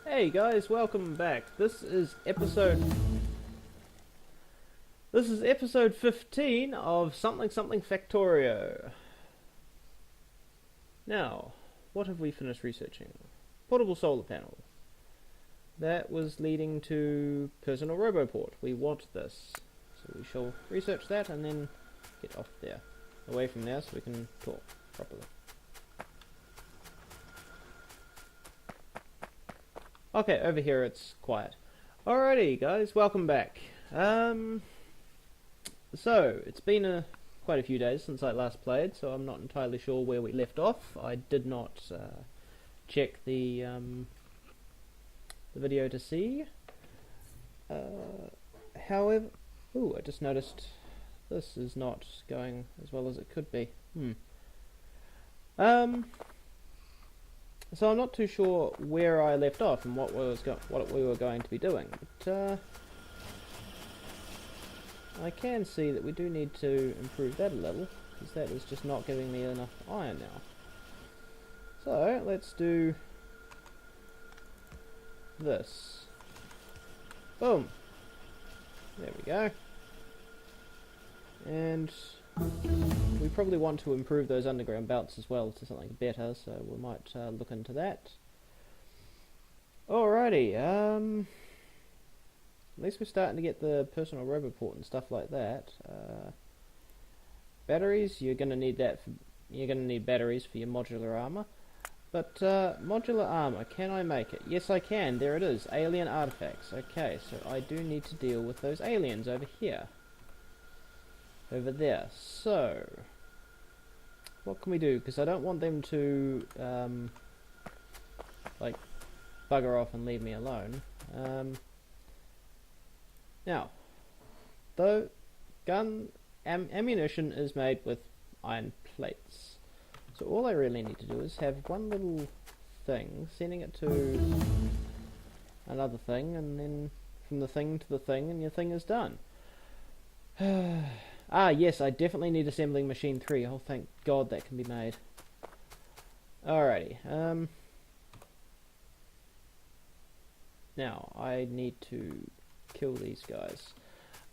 Hey guys, welcome back. This is episode 15 of Something Factorio. Now, what have we finished researching? Portable solar panel. That was leading to personal roboport. We want this. So we shall research that and then get off there. Away from there so we can talk properly. Okay, over here it's quiet. Alrighty guys, welcome back. So, it's been quite a few days since I last played, so I'm not entirely sure where we left off. I did not check the video to see. However, I just noticed this is not going as well as it could be. So I'm not too sure where I left off and what we were going to be doing, but I can see that we do need to improve that a little, because that is just not giving me enough iron now. So let's do this. Boom. There we go. And we probably want to improve those underground belts as well to something better, so we might look into that. Alrighty, at least we're starting to get the personal roboport and stuff like that. Batteries, you're going to need batteries for your modular armor. But modular armor, can I make it? Yes, I can. There it is, alien artifacts. Okay, so I do need to deal with those aliens over here. Over there. So, what can we do? Because I don't want them to like bugger off and leave me alone. Now, though, ammunition is made with iron plates. So all I really need to do is have one little thing, sending it to another thing, and then from the thing to the thing, and your thing is done. Ah, yes, I definitely need assembling machine 3. Oh, thank God that can be made. Alrighty, now, I need to kill these guys.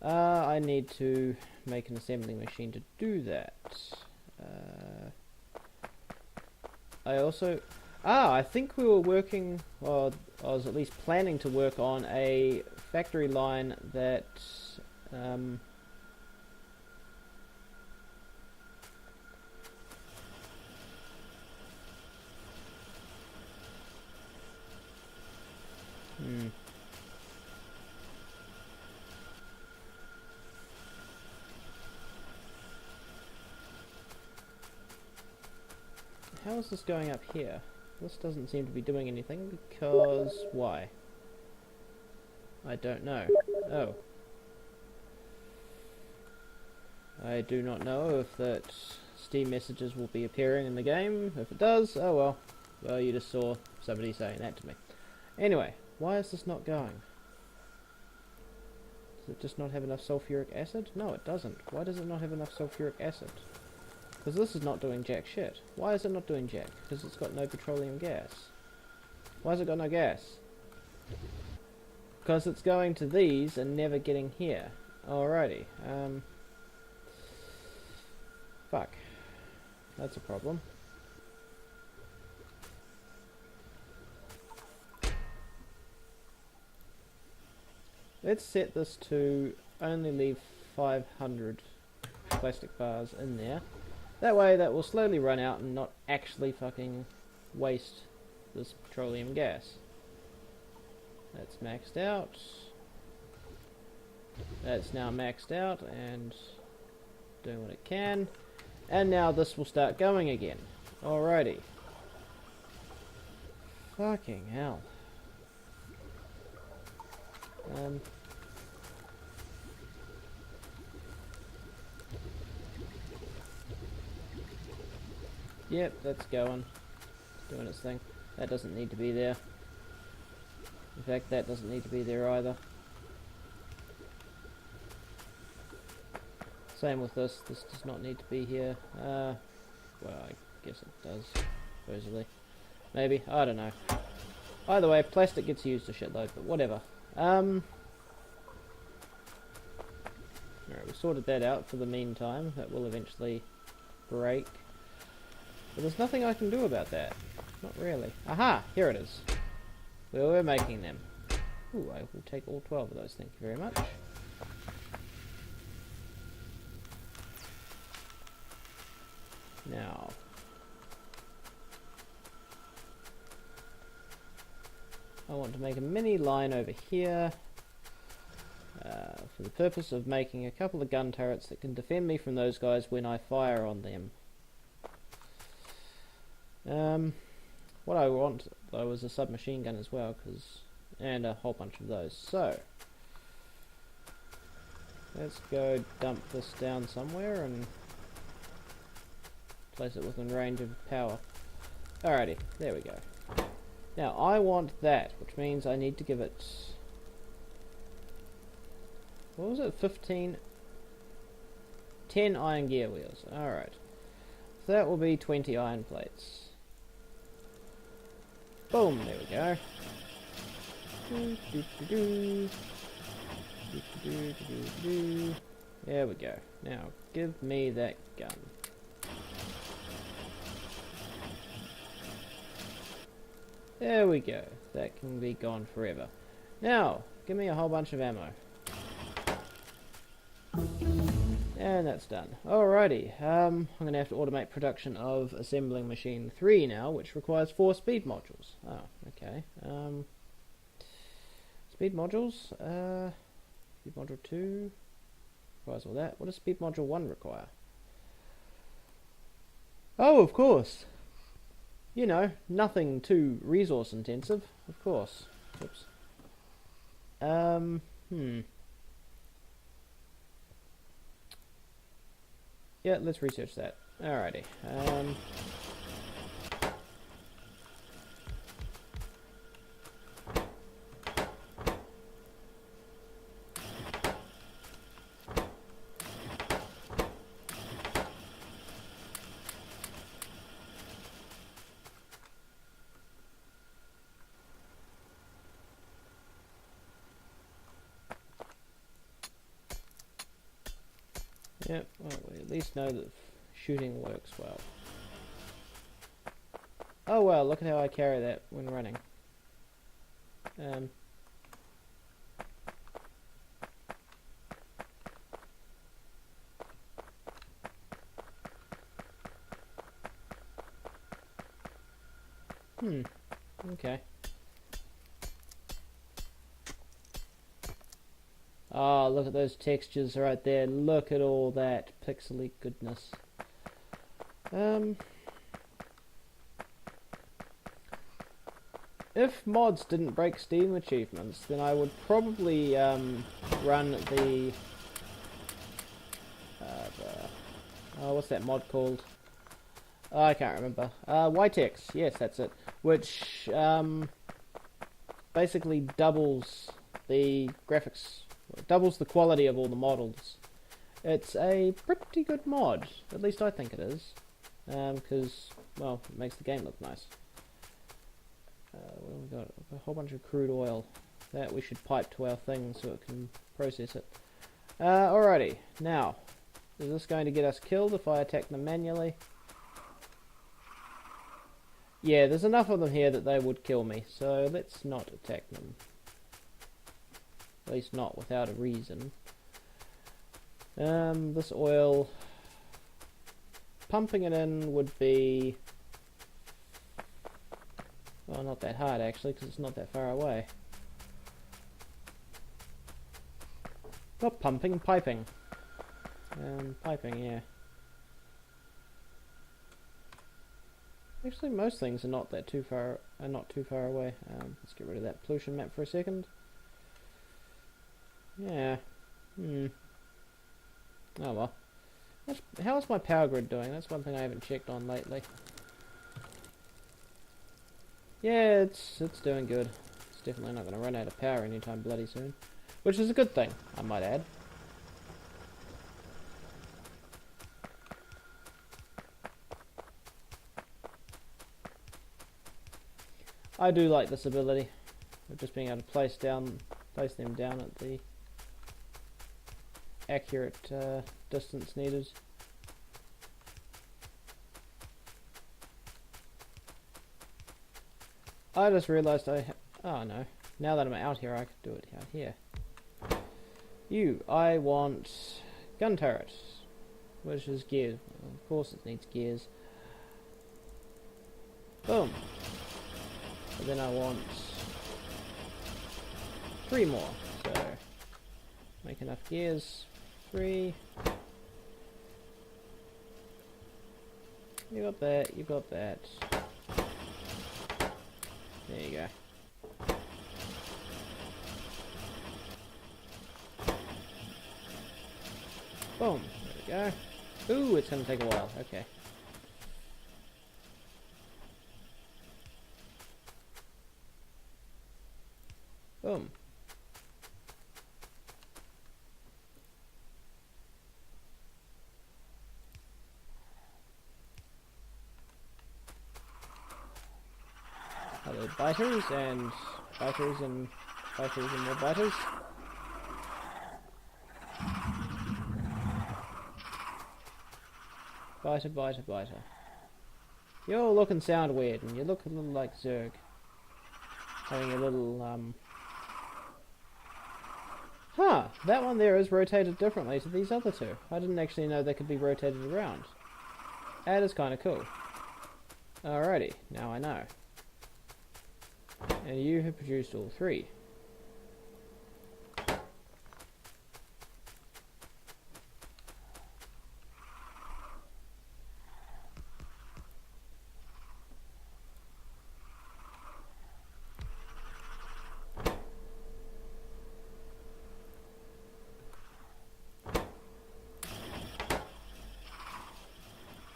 I need to make an assembling machine to do that. I think we were working, or I was at least planning to work on a factory line that, how is this going up here? This doesn't seem to be doing anything, because why? I don't know. Oh. I do not know if that Steam messages will be appearing in the game. If it does, oh well. Well, you just saw somebody saying that to me. Anyway, why is this not going? Does it just not have enough sulfuric acid? No, it doesn't. Why does it not have enough sulfuric acid? Because this is not doing jack shit. Why is it not doing jack? Because it's got no petroleum gas. Why has it got no gas? Because it's going to these and never getting here. Alrighty. Fuck. That's a problem. Let's set this to only leave 500 plastic bars in there. That way that will slowly run out and not actually fucking waste this petroleum gas. That's maxed out. That's now maxed out and doing what it can. And now this will start going again. Alrighty. Fucking hell. Yep, that's going. It's doing its thing. That doesn't need to be there. In fact, that doesn't need to be there either. Same with this. This does not need to be here. Well, I guess it does, supposedly. Maybe. I don't know. Either way, plastic gets used a shitload, but whatever. Alright, we sorted that out for the meantime. That will eventually break. But there's nothing I can do about that. Not really. Aha! Here it is. Well, we're making them. Ooh, I will take all 12 of those, thank you very much. Now, I want to make a mini line over here for the purpose of making a couple of gun turrets that can defend me from those guys when I fire on them. What I want though is a submachine gun as well, and a whole bunch of those. So let's go dump this down somewhere and place it within range of power. Alrighty, there we go. Now I want that, which means I need to give it, what was it, 15? 10 iron gear wheels. Alright. So that will be 20 iron plates. Boom, there we go. There we go. Now, give me that gun. There we go. That can be gone forever. Now, give me a whole bunch of ammo. And that's done. Alrighty, I'm going to have to automate production of assembling machine 3 now, which requires 4 speed modules. Oh, okay. Speed modules, speed module 2 requires all that. What does speed module 1 require? Oh, of course. You know, nothing too resource intensive, of course. Oops. Yeah, let's research that. Alrighty. Yep, well, we at least know that shooting works well. Oh well, look at how I carry that when running. Okay. Oh, look at those textures right there. Look at all that pixely goodness. If mods didn't break Steam achievements, then I would probably run the what's that mod called? Oh, I can't remember. YTEX, yes, that's it. Which basically doubles the graphics, doubles the quality of all the models. It's a pretty good mod, at least I think it is, because, well, it makes the game look nice. We've got a whole bunch of crude oil that we should pipe to our thing so it can process it. Alrighty, now, is this going to get us killed if I attack them manually? Yeah, there's enough of them here that they would kill me, so let's not attack them. At least not without a reason. This oil, pumping it in would be, well, not that hard actually, because it's not that far away. Not pumping, piping. Piping, yeah. Actually, most things are not too far away. Let's get rid of that pollution map for a second. Yeah. Oh well. How's my power grid doing? That's one thing I haven't checked on lately. Yeah, it's doing good. It's definitely not going to run out of power anytime bloody soon, which is a good thing, I might add. I do like this ability of just being able to place them down at the accurate distance needed. I just realised oh no, now that I'm out here I could do it out here. I want gun turret, which is gears. Of course it needs gears. Boom. And then I want 3 more, so make enough gears. 3. You got that, you got that. There you go. Boom. There we go. Ooh, it's gonna take a while. Okay. Boom. Other biters and biters and biters and more biters. Biter, biter, biter. You all look and sound weird, and you look a little like Zerg. Having a little, Huh, that one there is rotated differently to these other two. I didn't actually know they could be rotated around. That is kind of cool. Alrighty, now I know. And you have produced all 3.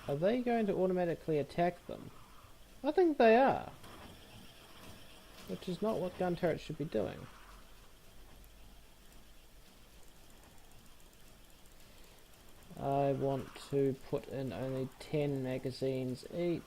Are they going to automatically attack them? I think they are. Which is not what gun turrets should be doing. I want to put in only 10 magazines each.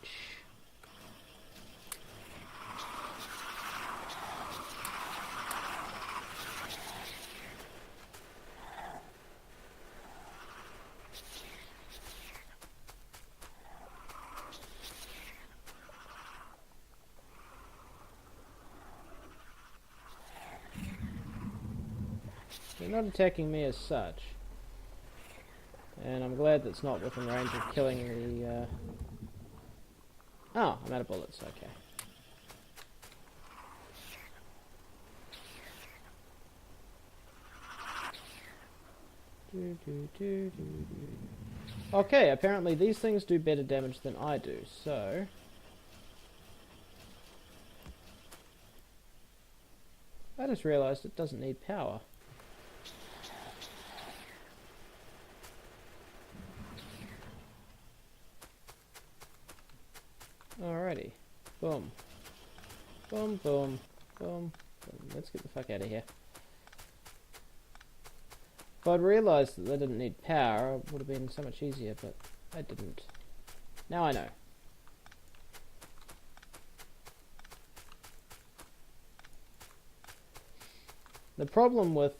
They're not attacking me as such. And I'm glad that's not within range of killing the... Oh, I'm out of bullets, okay. Okay, apparently these things do better damage than I do, so... I just realised it doesn't need power. Alrighty. Boom. Boom, boom, boom, boom. Let's get the fuck out of here. If I'd realised that they didn't need power, it would have been so much easier, but I didn't. Now I know. The problem with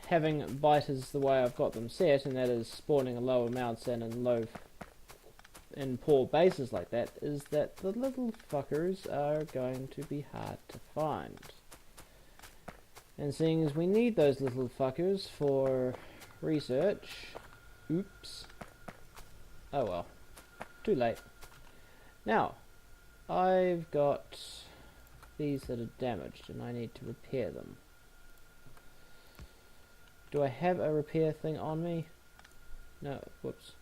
having biters the way I've got them set, and that is spawning in low amounts and in poor bases like that, is that the little fuckers are going to be hard to find. And seeing as we need those little fuckers for research... Oops. Oh well. Too late. Now, I've got these that are damaged and I need to repair them. Do I have a repair thing on me? No, whoops.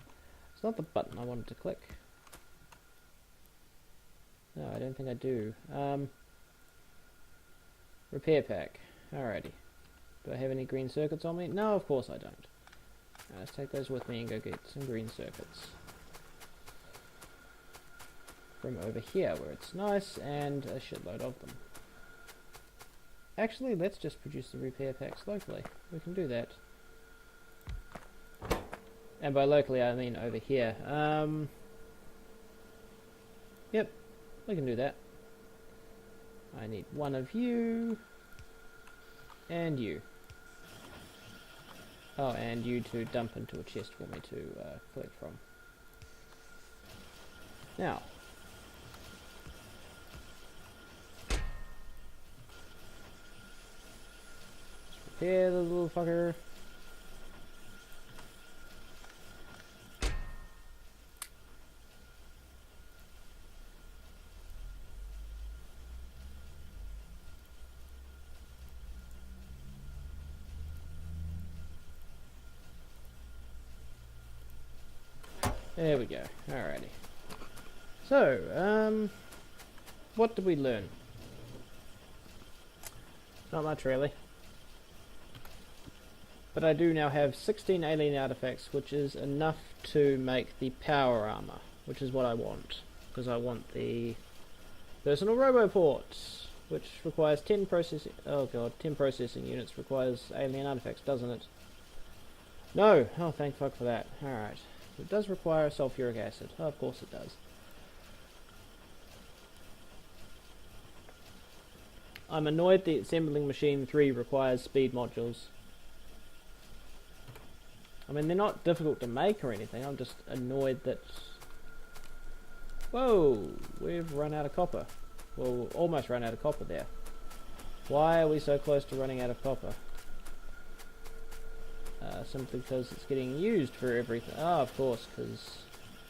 It's not the button I wanted to click. No, I don't think I do. Repair pack. Alrighty. Do I have any green circuits on me? No, of course I don't. Let's take those with me and go get some green circuits. From over here, where it's nice, and a shitload of them. Actually, let's just produce the repair packs locally. We can do that. And by locally, I mean over here. Yep, we can do that. I need one of you. And you. Oh, and you to dump into a chest for me to collect from. Now. Let's repair the little fucker. There we go. Alrighty. So, what did we learn? Not much really. But I do now have 16 alien artifacts, which is enough to make the power armor, which is what I want. Because I want the personal roboports, which requires 10 processing... Oh god, 10 processing units requires alien artifacts, doesn't it? No! Oh, thank fuck for that. Alright. It does require sulfuric acid. Oh, of course it does. I'm annoyed the assembling machine 3 requires speed modules. I mean, they're not difficult to make or anything. I'm just annoyed that... Whoa! We've run out of copper. Well, almost run out of copper there. Why are we so close to running out of copper? Simply because it's getting used for everything. Oh, of course, because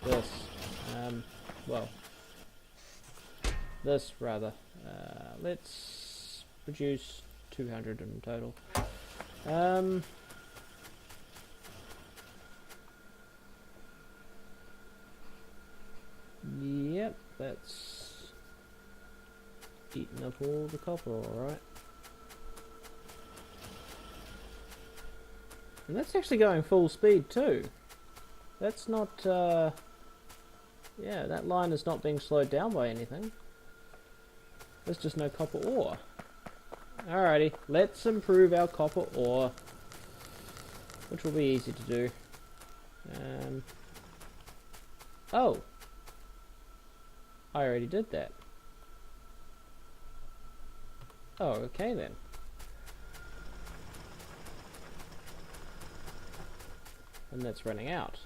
this. Well, this rather. Let's produce 200 in total. Yep, that's eating up all the copper, alright. And that's actually going full speed too. That's not, yeah, that line is not being slowed down by anything. There's just no copper ore. Alrighty, let's improve our copper ore. Which will be easy to do. Oh! I already did that. Oh, okay then. And that's running out.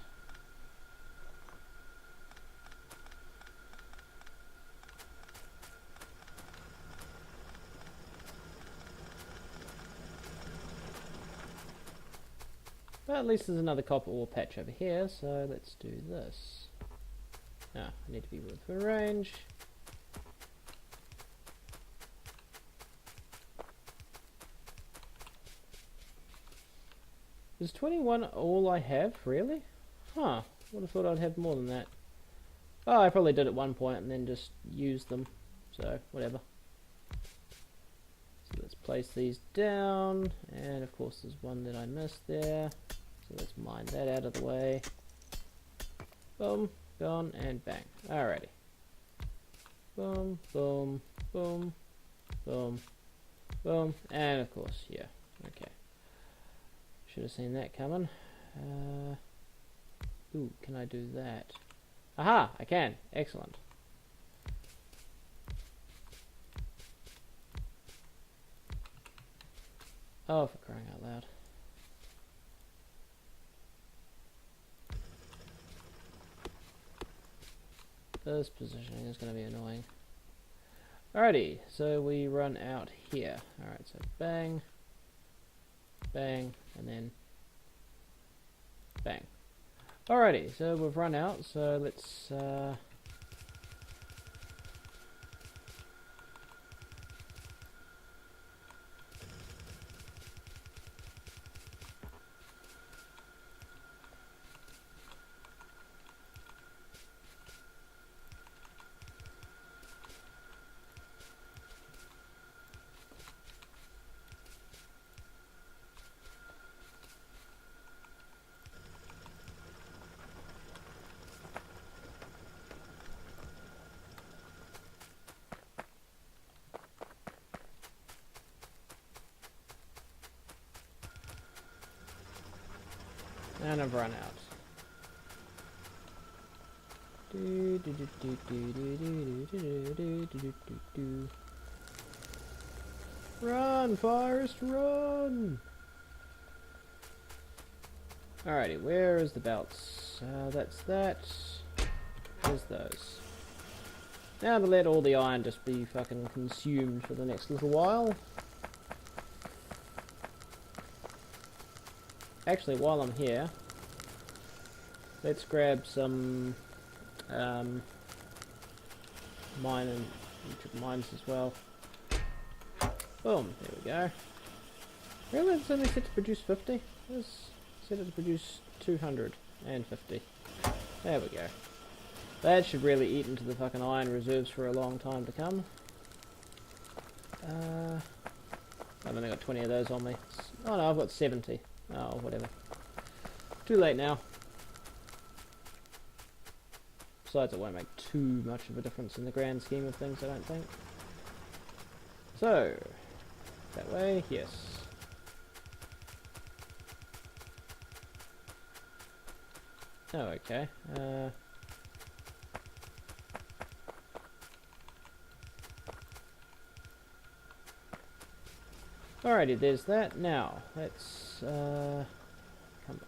But at least there's another copper ore patch over here, so let's do this. Ah, I need to be within range. Is 21 all I have, really? Huh, would have thought I'd have more than that. Oh, I probably did at one point and then just used them. So, whatever. So let's place these down. And of course there's one that I missed there. So let's mine that out of the way. Boom, gone, and bang. Alrighty. Boom, boom, boom, boom, boom. And of course, yeah, okay. Should have seen that coming. Ooh, can I do that? Aha! I can. Excellent. Oh, for crying out loud. This positioning is going to be annoying. Alrighty, so we run out here. Alright, so bang, bang, and then bang. Alrighty, so we've run out, so let's and I've run out. Run, Forest, run! Alrighty, where is the belts? That's that. There's those. Now to let all the iron just be fucking consumed for the next little while. Actually, while I'm here, let's grab some mines as well. Boom, there we go. Really, it's only set to produce 50? It's set to produce 250. There we go. That should really eat into the fucking iron reserves for a long time to come. I've only got 20 of those on me. Oh no, I've got 70. Oh, whatever. Too late now. Besides, it won't make too much of a difference in the grand scheme of things, I don't think. So, that way, yes. Oh, okay. Alrighty, there's that. Now, let's come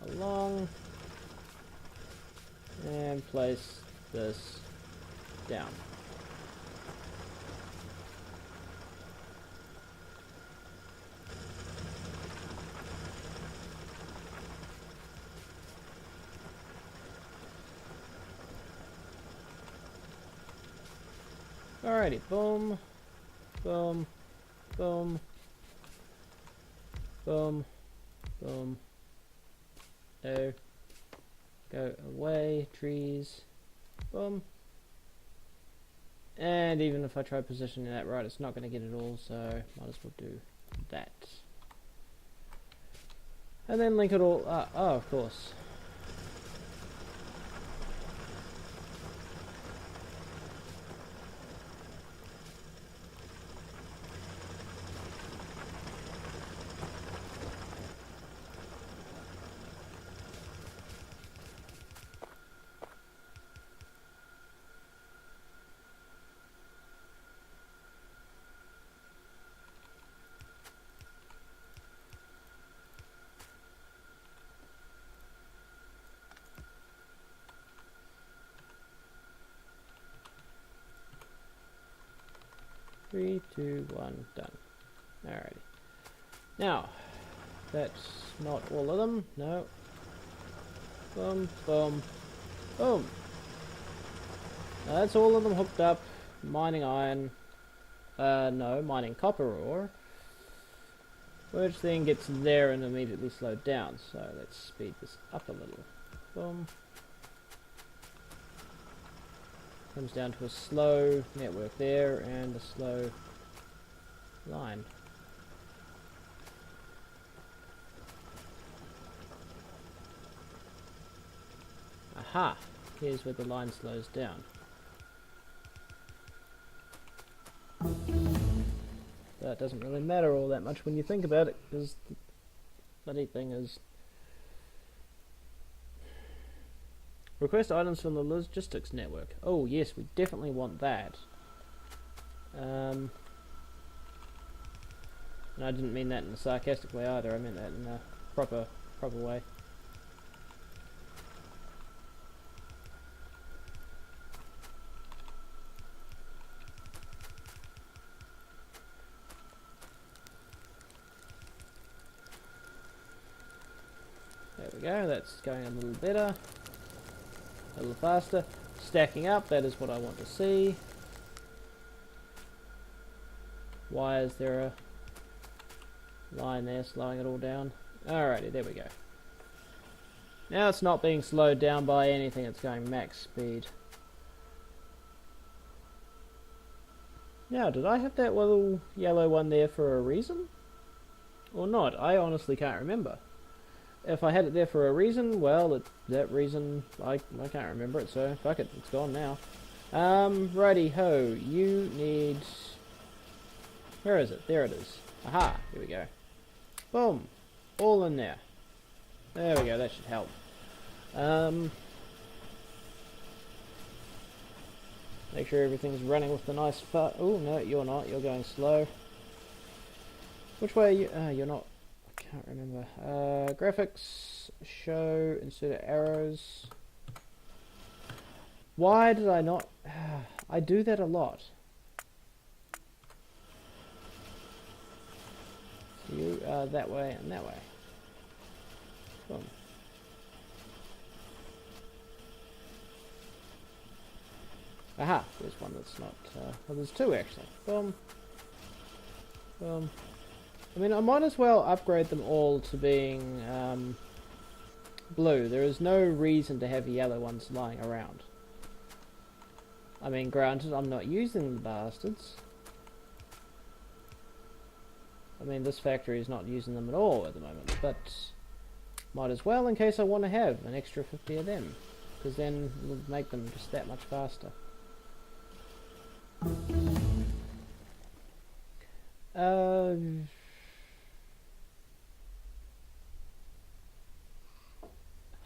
along and place this down. Alrighty, boom, boom, boom, boom, boom. No. Go away, trees. Boom. And even if I try positioning that right, it's not going to get it all, so might as well do that. And then link it all up. Oh, of course. Three, two, one, done. Alrighty. Now, that's not all of them. No. Boom, boom, boom. Now that's all of them hooked up. Mining iron. No, mining copper ore. Which then gets there and immediately slowed down. So let's speed this up a little. Boom. Comes down to a slow network there and a slow line. Aha! Here's where the line slows down. That doesn't really matter all that much when you think about it, because the bloody thing is... Request items from the logistics network. Oh yes, we definitely want that. And I didn't mean that in a sarcastic way either, I meant that in a proper way. There we go, that's going a little better. A little faster. Stacking up, that is what I want to see. Why is there a line there slowing it all down? Alrighty, there we go. Now it's not being slowed down by anything, it's going max speed. Now, did I have that little yellow one there for a reason? Or not? I honestly can't remember. If I had it there for a reason, well, that reason, I can't remember it, so fuck it, it's gone now. Righty ho, you need... Where is it? There it is. Aha, here we go. Boom, all in there. There we go, that should help. Make sure everything's running with the nice oh no, you're not, you're going slow. Which way are you? You're not. I can't remember. Graphics, show, insert arrows. Why did I not? I do that a lot. So you are that way and that way. Boom. Aha, there's one that's not, well there's two actually. Boom. Boom. I mean, I might as well upgrade them all to being, blue. There is no reason to have yellow ones lying around. I mean, granted, I'm not using the bastards. I mean, this factory is not using them at all at the moment, but might as well in case I want to have an extra 50 of them, because then we'll make them just that much faster.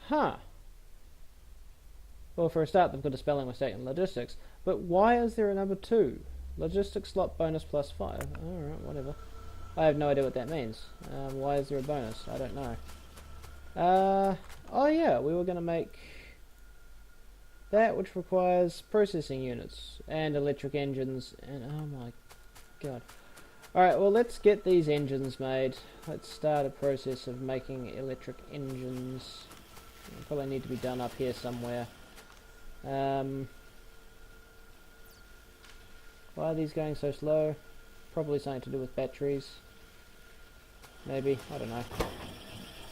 Huh. Well, for a start, they've got a spelling mistake in logistics, but why is there a number 2? Logistics slot bonus +5. Alright, whatever. I have no idea what that means. Why is there a bonus? I don't know. Oh yeah, we were going to make that which requires processing units and electric engines, and oh my god. Alright, well let's get these engines made. Let's start a process of making electric engines. They'll probably need to be done up here somewhere. Why are these going so slow? Probably something to do with batteries. Maybe, I don't know.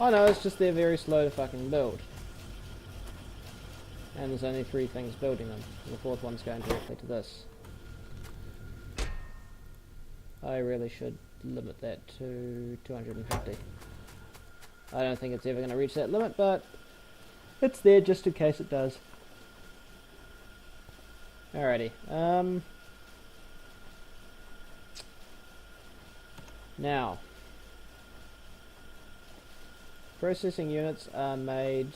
Oh no, it's just they're very slow to fucking build. And there's only 3 things building them. The 4th one's going directly to this. I really should limit that to 250. I don't think it's ever going to reach that limit, but it's there just in case it does. Alrighty. Now, processing units are made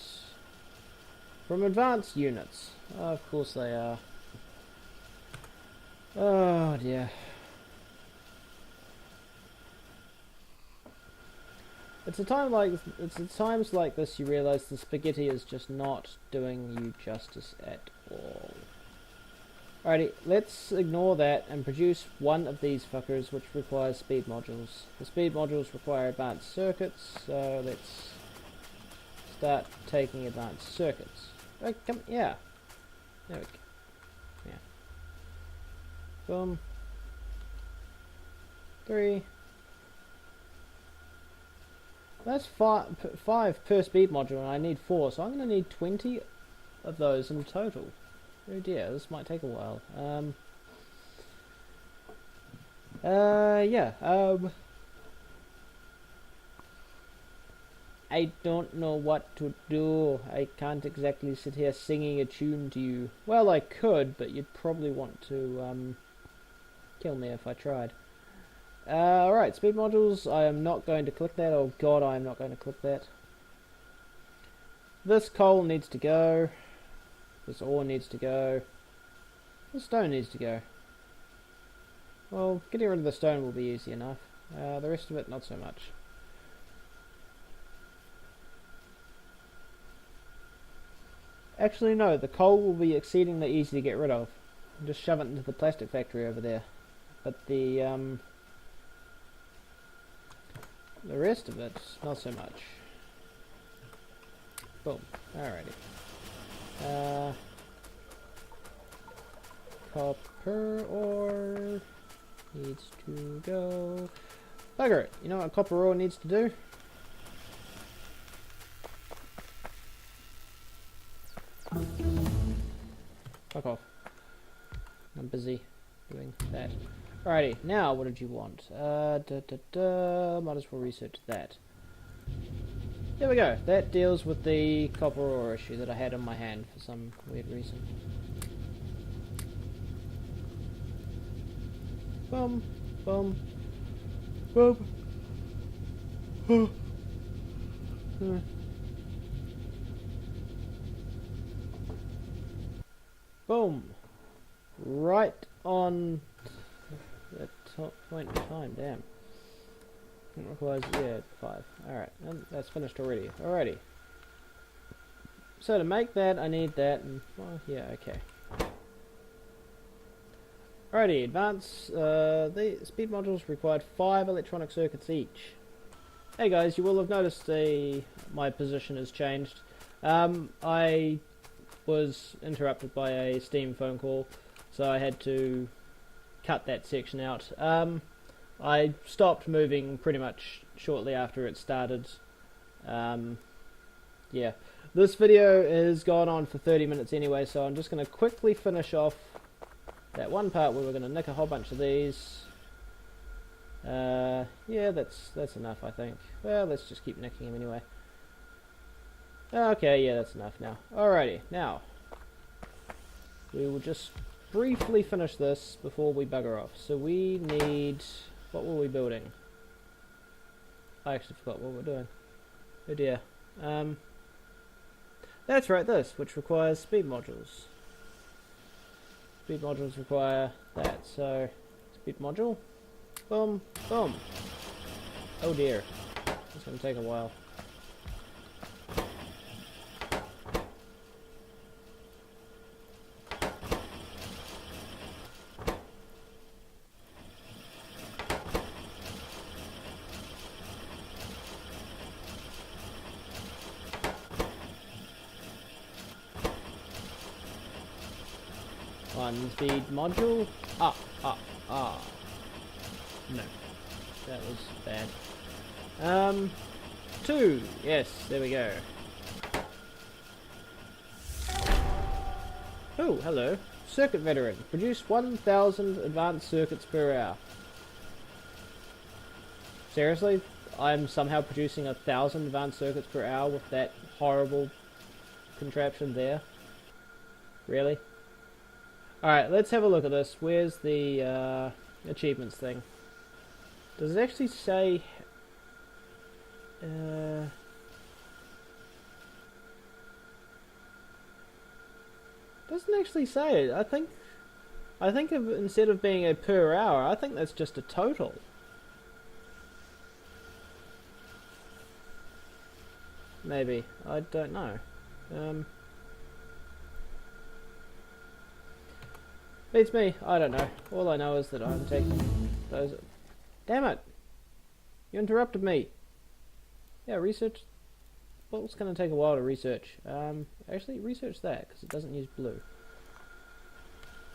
from advanced units. Oh, of course they are. Oh dear. It's at times like this you realise the spaghetti is just not doing you justice at all. Alrighty, let's ignore that and produce one of these fuckers which requires speed modules. The speed modules require advanced circuits, so let's start taking advanced circuits. Oh, come, yeah. There we go. Yeah. Boom. 3. That's 5 per speed module, and I need 4, so I'm going to need 20 of those in total. Oh dear, this might take a while. Yeah, I don't know what to do. I can't exactly sit here singing a tune to you. Well, I could, but you'd probably want to, kill me if I tried. Alright, speed modules, I am not going to click that. Oh god, I am not going to click that. This coal needs to go. This ore needs to go. This stone needs to go. Well, getting rid of the stone will be easy enough. The rest of it, not so much. Actually, no, the coal will be exceedingly easy to get rid of. Just shove it into the plastic factory over there. But the rest of it, not so much. Boom. Alrighty. Copper ore needs to go. Bugger it. You know what copper ore needs to do? Fuck off. I'm busy doing that. Alrighty, now what did you want? Might as well research that. There we go. That deals with the copper ore issue that I had on my hand for some weird reason. Boom, boom, boom. Boom. Right on that top point in time, damn. It requires, yeah, 5. Alright, and that's finished already. Alrighty. So to make that, I need that, and, well, yeah, okay. Alrighty, advance, the speed modules required 5 electronic circuits each. Hey guys, you will have noticed my position has changed. I was interrupted by a Steam phone call, so I had to cut that section out. I stopped moving pretty much shortly after it started. Yeah, this video is gone on for 30 minutes anyway, so I'm just going to quickly finish off that one part where we're going to nick a whole bunch of these. Yeah, that's enough, I think. Well, let's just keep nicking them anyway. Okay, yeah, that's enough now. Alrighty, now we will just briefly finish this before we bugger off. So we need... what were we building? I actually forgot what we're doing. Oh dear. That's right, this, which requires speed modules. Speed modules require that, so speed module. Boom, boom. Oh dear. It's going to take a while. One speed module. No. That was bad. 2. Yes, there we go. Oh, hello. Circuit veteran. Produce 1,000 advanced circuits per hour. Seriously? I'm somehow producing 1,000 advanced circuits per hour with that horrible contraption there? Really? Alright, let's have a look at this. Where's the achievements thing? Does it actually say... doesn't actually say it. I think instead of being a per hour, I think that's just a total. Maybe. I don't know. Beats me. I don't know. All I know is that I'm taking those... Damn it! You interrupted me! Yeah, research... Well, it's going to take a while to research. Actually, research that, because it doesn't use blue.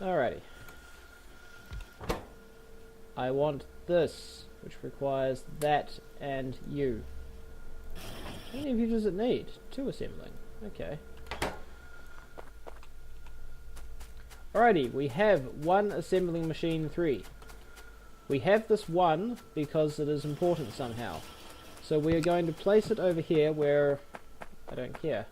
Alrighty. I want this, which requires that and you. How many of you does it need? 2 assembling. Okay. Alrighty, we have 1 assembling machine 3. We have this 1 because it is important somehow. So we are going to place it over here where... I don't care.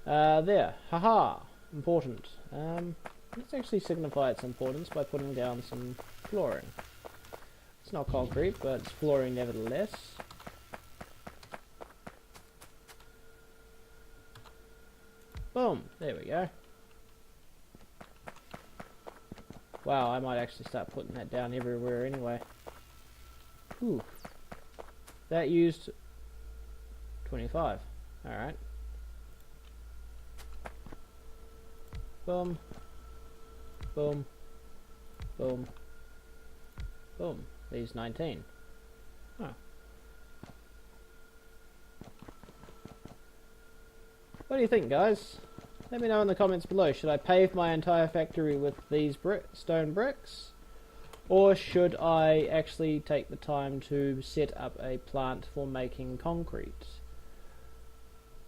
There. Haha! Important. Let's actually signify its importance by putting down some flooring. It's not concrete, but it's flooring nevertheless. Boom! There we go. Wow, I might actually start putting that down everywhere anyway. Whew. That used 25. Alright. Boom. Boom. Boom. Boom. Leaves 19. Huh. What do you think, guys? Let me know in the comments below. Should I pave my entire factory with these stone bricks? Or should I actually take the time to set up a plant for making concrete?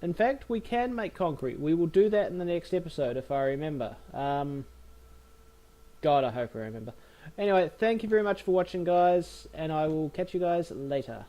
In fact, we can make concrete. We will do that in the next episode if I remember. God, I hope I remember. Anyway, thank you very much for watching, guys, and I will catch you guys later.